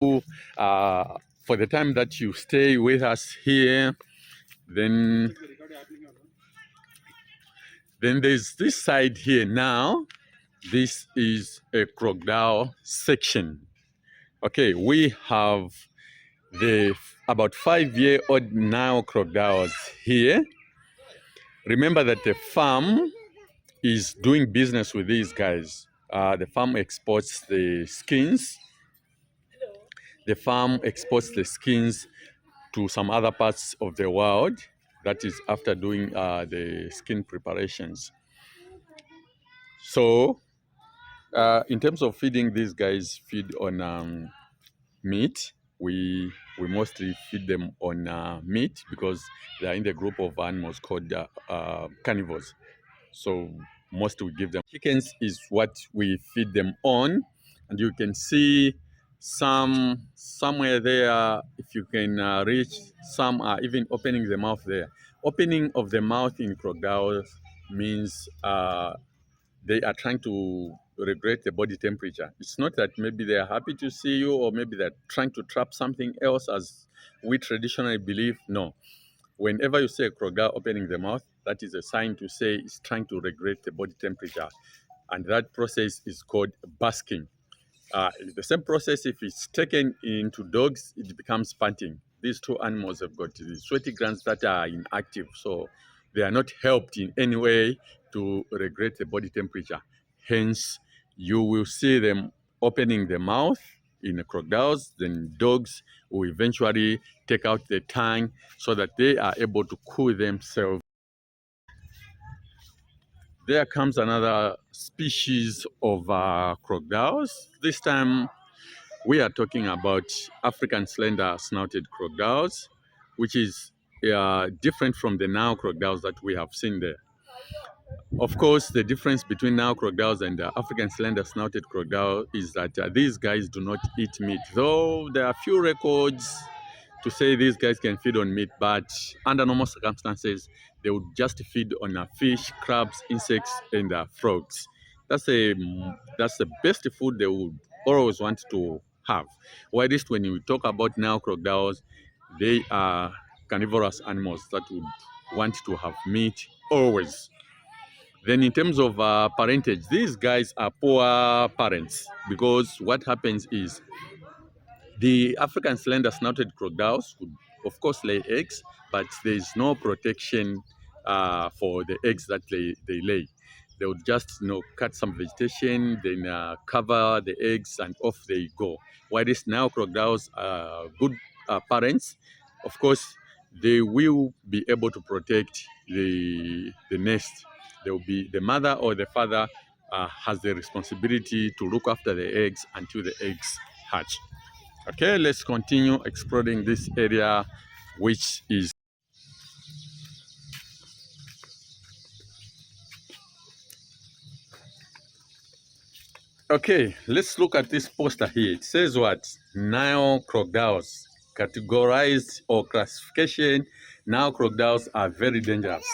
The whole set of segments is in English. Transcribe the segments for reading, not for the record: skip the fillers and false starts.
For the time that you stay with us here, then there's this side here now. This is a crocodile section. Okay, we have the about 5-year-old Nile crocodiles here. Remember that the farm is doing business with these guys. The farm exports the skins. The farm exports the skins to some other parts of the world. That is after doing the skin preparations. So, in terms of feeding, these guys feed on meat. We mostly feed them on meat because they are in the group of animals called carnivores. So most we give them. Chickens is what we feed them on, and you can see somewhere there. If you can reach, some are even opening the mouth there. Opening of the mouth in crocodiles means they are trying to regulate the body temperature. It's not that maybe they are happy to see you or maybe they're trying to trap something else as we traditionally believe. No. Whenever you see a crocodile opening the mouth, that is a sign to say it's trying to regulate the body temperature. And that process is called basking. The same process, if it's taken into dogs, it becomes panting. These two animals have got the sweaty glands that are inactive, so they are not helped in any way to regulate the body temperature. Hence, you will see them opening the mouth in the crocodiles. Then dogs will eventually take out the tongue so that they are able to cool themselves. There comes another species of crocodiles. This time we are talking about African slender snouted crocodiles, which is different from the Nile crocodiles that we have seen there. Of course, the difference between Nile crocodiles and African slender snouted crocodile is that these guys do not eat meat, though there are few records to say these guys can feed on meat, but under normal circumstances, they would just feed on fish, crabs, insects, and frogs. That's the best food they would always want to have. While at least when you talk about Nile crocodiles, they are carnivorous animals that would want to have meat always. Then in terms of parentage, these guys are poor parents because what happens is the African slender snouted crocodiles would, of course, lay eggs, but there is no protection for the eggs that they lay. They would just cut some vegetation, then cover the eggs, and off they go. While these now crocodiles are good parents, of course, they will be able to protect the nest. They will be the mother or the father has the responsibility to look after the eggs until the eggs hatch. Okay, let's continue exploring this area, which is okay. Let's look at this poster here. It says what? Nile crocodiles. Categorized or classification, Nile crocodiles are very dangerous.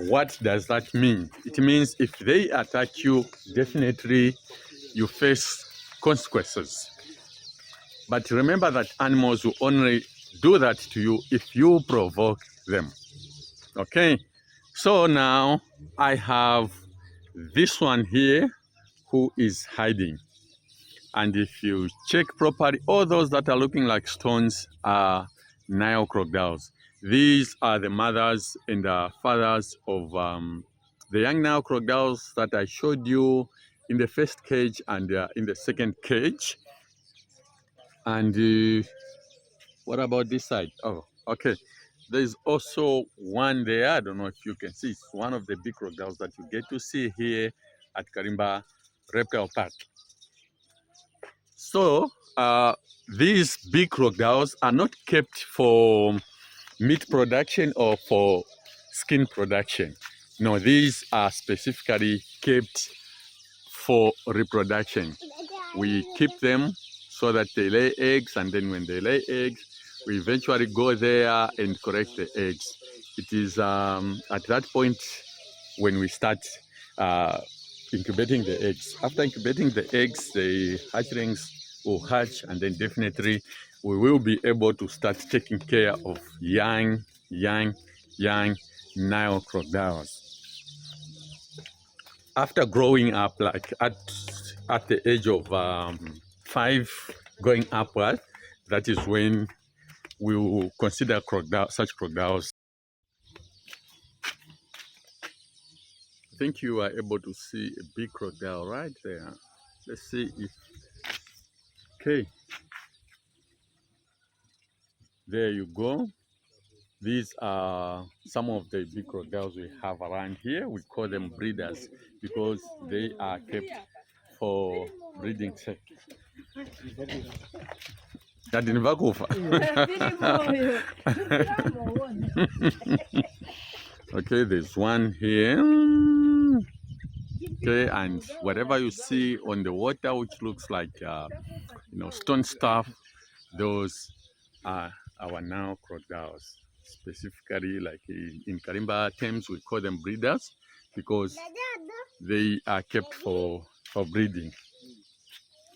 What does that mean? It means if they attack you, definitely you face consequences. But remember that animals will only do that to you if you provoke them. Okay, so now I have this one here who is hiding. And if you check properly, all those that are looking like stones are Nile crocodiles. These are the mothers and the fathers of the young Nile crocodiles that I showed you in the first cage and in the second cage. And what about this side? Oh, okay. There's also one there. I don't know if you can see. It's one of the big crocodiles that you get to see here at Kalimba Reptile Park. So these big crocodiles are not kept for meat production or for skin production. No, these are specifically kept for reproduction. We keep them so that they lay eggs, and then when they lay eggs, we eventually go there and collect the eggs. It is at that point when we start incubating the eggs. After incubating the eggs, the hatchlings will hatch, and then definitely we will be able to start taking care of young Nile crocodiles. After growing up, like at the age of 5 going upward, that is when we will consider such crocodiles. I think you are able to see a big crocodile right there. Let's see if, okay, there you go. These are some of the big crocodiles we have around here. We call them breeders because they are kept for breeding sake. Okay, there's one here. Okay, and whatever you see on the water, which looks like stone stuff, those are our now crocodiles. Specifically, like in Kalimba terms, we call them breeders because they are kept for breeding.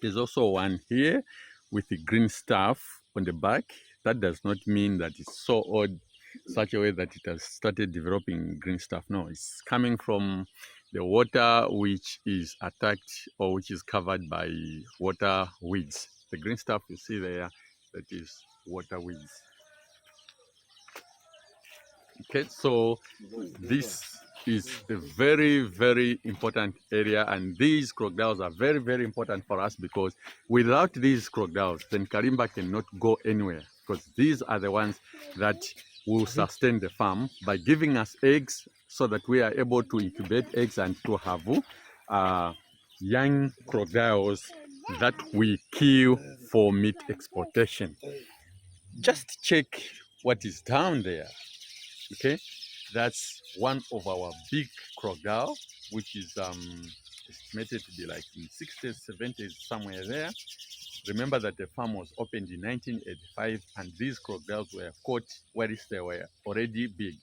There's also one here with the green stuff on the back. That does not mean that it's so old such a way that it has started developing green stuff. No, it's coming from the water which is attacked or which is covered by water weeds. The green stuff you see there, that is water weeds. Okay, so this is a very important area, and these crocodiles are very important for us because without these crocodiles, then Kalimba cannot go anywhere, because these are the ones that will sustain the farm by giving us eggs so that we are able to incubate eggs and to have young crocodiles that we kill for meat exportation. Just check what is down there. Okay, that's one of our big crocodile, which is estimated to be like in 60s, 70s, somewhere there. Remember that the farm was opened in 1985, and these crocodiles were caught whilst they were already big.